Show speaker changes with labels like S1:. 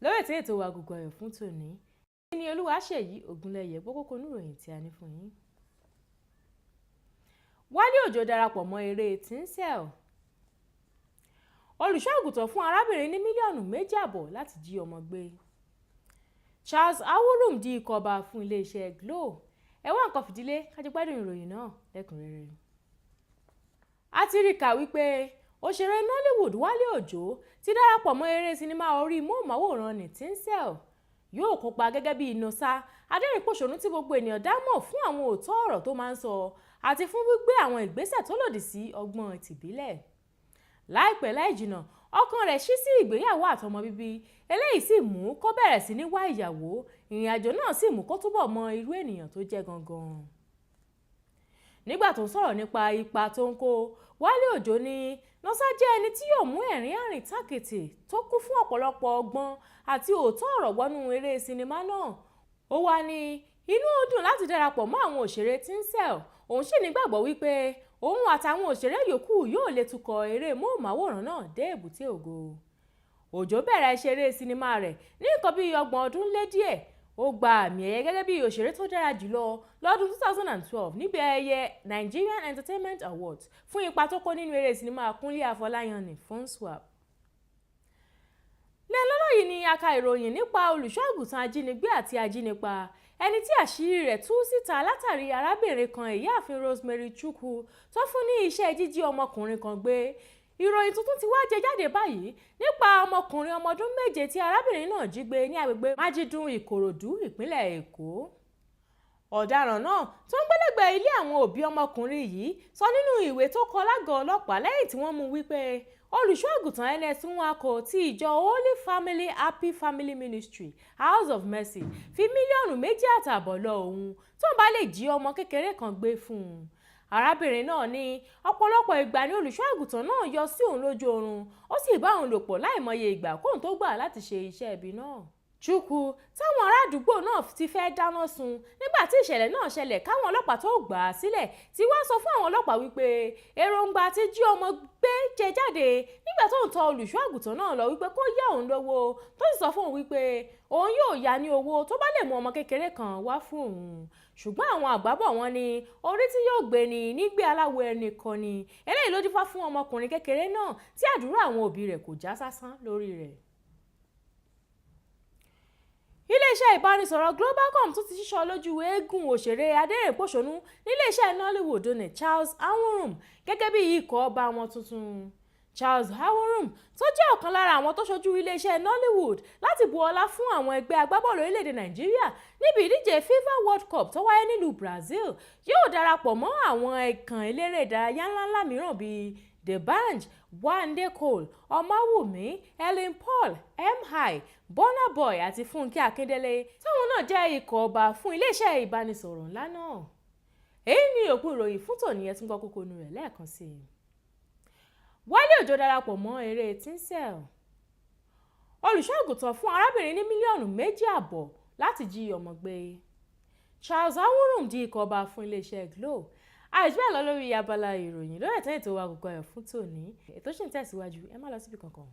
S1: lórí ètò Agogo Ayo fún tòní ní Olúwaṣèyí Ògúnlẹ̀yẹ gbogbo níròyìn tí a ní fún yín. Wálé Òjó darapọ̀ mọ́ eré TINSEL. Olùṣọ́-àgùntàn fún arábìnrin ní mílíọ̀nù 2.5 láti jí ọmọ gbé. Charles AWURUM di ikọ̀ ọba fún iléeṣẹ́ Glo. Ẹ wá nǹkan fìdílé kájígbádùn ìròyìn náà lẹ́kùnrẹ́rẹ́. A ti rí kà wípé òṣèré Nollywood Wálé Òjó ti darapọ̀ mọ́ eré sinimá orí móhùnmáwòrán ní TINSEL. Yóò kópa gẹ́gẹ́ bí Inosa, adẹ́rìn-pòṣónú tí gbogbo ènìyàn dá mọ̀ fún àwọn òótọ́ ọ̀rọ̀ tó máa ń sọ àti fún gbígbé àwọn ìgbésẹ̀ tó lòdì sí ọgbọ́n tìbílẹ̀. Láìpẹ́ láì jìnnà, ọkàn rẹ̀ ṣí sí ìgbéyàwó àtọmọ bíbí, eléyìí sì mú kó bẹ̀rẹ̀ sí ní wá ìyàwó. Ìrìn àjò náà sì mú kó túbọ̀ mọ irú ènìyàn tó jẹ́ gangan. Nígbà tó ń sọ̀rọ̀ nípa ipa tó ń kó, Wálé Òjó ní Inosa jẹ́ ẹni tí yóò mú ẹ̀rín àrìntákìtì tó kún fún ọ̀pọ̀lọpọ̀ ọgbọ́n àti òótọ́ ọ̀rọ̀ wọnú eré sinimá náà. Ó wá ní inú ó dùn láti darapọ̀ mọ́ àwọn òṣèré TINSEL. Òun sì nígbàgbọ́ wípé òun àtàwọn òṣèré yòókù yóò lè tukọ̀ eré móhùnmáwòrán náà dé èbúté ògo. Òjó bẹ̀rẹ̀ iṣẹ́ eré sinimá rẹ̀ ní nǹkan bí 30 ọdún lé díẹ̀. Ó gba àmì ẹ̀yẹ gẹ́gẹ́ bí òṣèré tó dára jùlọ lọ́dún 2012 níbi ayẹyẹ Nigerian Entertainment Awards fún ipa tó kó nínú eré sinimá Kúnlé Afọláyan ní Funswap. Lẹ́lọ́lọ́ yìí ni a ka ìròyìn nípa olùṣọ́-àgùntàn ajínigbé àti ajínipa, ẹni tí àṣírí rẹ̀ tú síta látàrí arábìnrin kan ìyáàfin Rosemary Chukwu tó fún ní iṣẹ́ jíjí ọmọkùnrin kan gbé. Ìròyìn tuntun ti wá jẹ jáde báyìí nípa ọmọkùnrin ọmọ ọdún 7 tí arábìnrin náà jí gbé ní agbègbè Májídùn, Ìkòròdú, ìpínlẹ̀ Èkó. Ọ̀daràn náà tó ń gbẹ́lẹ́gbẹ̀ẹ́ ilé àwọn òbí ọmọkùnrin yìí sọ nínú ìwé tó kọ lágọ̀ọ́ ọlọ́pàá lẹ́yìn tí wọ́n mú wípé olùṣọ́-àgùntàn NS Nwako ti ìjọ Holy Family Happy Family Ministry House of Mercy fi mílíọ̀nù 2.5 lọ òun tó bá lè jí ọmọ kékeré kan gbé fún un. Arábìnrin náà ní ọ̀pọ̀lọpọ̀ ìgbà ni olùṣọ́-àgùntàn náà yọ sí òun lójú oorun, ó sì bá òun lò pọ̀ láìmọye ìgbà kóun tó gbà láti ṣe iṣẹ́ ibi náà. Chukwu táwọn ará àdúgbò náà ti fẹ́ dáná sun nígbà tí ìṣẹ̀lẹ̀ náà ṣẹlẹ̀ káwọn ọlọ́pàá tó gbà á sílẹ̀ tí wọ́n sọ fún àwọn ọlọ́pàá wípé èròǹgbà ti jí ọmọ gbé jẹ jáde nígbà tó ń tọ olùṣọ́-àgùntàn náà lọ wípé kó yá òun lówó, tó sì sọ fún òun wípé òun yóò yá ní owó tó bá lè mú ọmọ kékeré kan wá fún òun. Ṣùgbọ́n àwọn àgbábọ̀ wọn ní orí tí yóò gbé ni nígbé aláwo ẹni kan ni. Eléyìí ló dífá fún ọmọkùnrin kékeré náà tí àdúrà àwọn òbí rẹ̀ kò já sásán lórí rẹ̀. Iléeṣẹ́ ìbánisọ̀rọ̀ Globacom tún ti ṣíṣọ lójú eégún òṣèré adẹ́rìn-pòṣónú níléeṣẹ́ Nollywood ní Charles AWURUM gẹ́gẹ́ bí ikọ̀ ọba wọn tuntun. Charles AWURUM tó jẹ́ ọ̀kan lára àwọn tó ṣojú iléeṣẹ́ Nollywood láti bu ọlá fún àwọn ẹgbẹ́ agbábọ́ọ̀lù orílẹ̀-èdè Nàìjíríà níbi ìdíje FIFA World Cup tó wáyé nílùú Brazil yóò darapọ̀ mọ́ àwọn ẹ̀kan eléré ìdárayá ńláńlá mìíràn bíi D'banj, Wande Cole, Ọmọwùmí, Ellen Paul, M.I, Burna Boy àti Fúnkẹ́ Akíndélé táwọn náà jẹ́ ikọ̀ ọba fún iléeṣẹ́ ìbánisọ̀rọ̀ ńlá náà. Èyí ni òpin ìròyìn fún tòní, ẹ tún gbọ́ kókó inú rẹ̀ lẹ́ẹ̀kan sí i. Wálé Òjó darapọ̀ mọ́ eré TINSEL. Olùṣọ́-àgùntàn fún arábìnrin ní mílíọ̀nù 2.5 láti jí ọmọ gbé. Charles AWURUM di ikọ̀ ọba fún iléeṣẹ́ Glo. Àìsí bẹ́ẹ̀ lọ lórí abala ìròyìn lórí ètò Agogo Ayo fún tòní. Ètò ṣì ń tẹ̀síwájú, ẹ má lọ síbi kankan.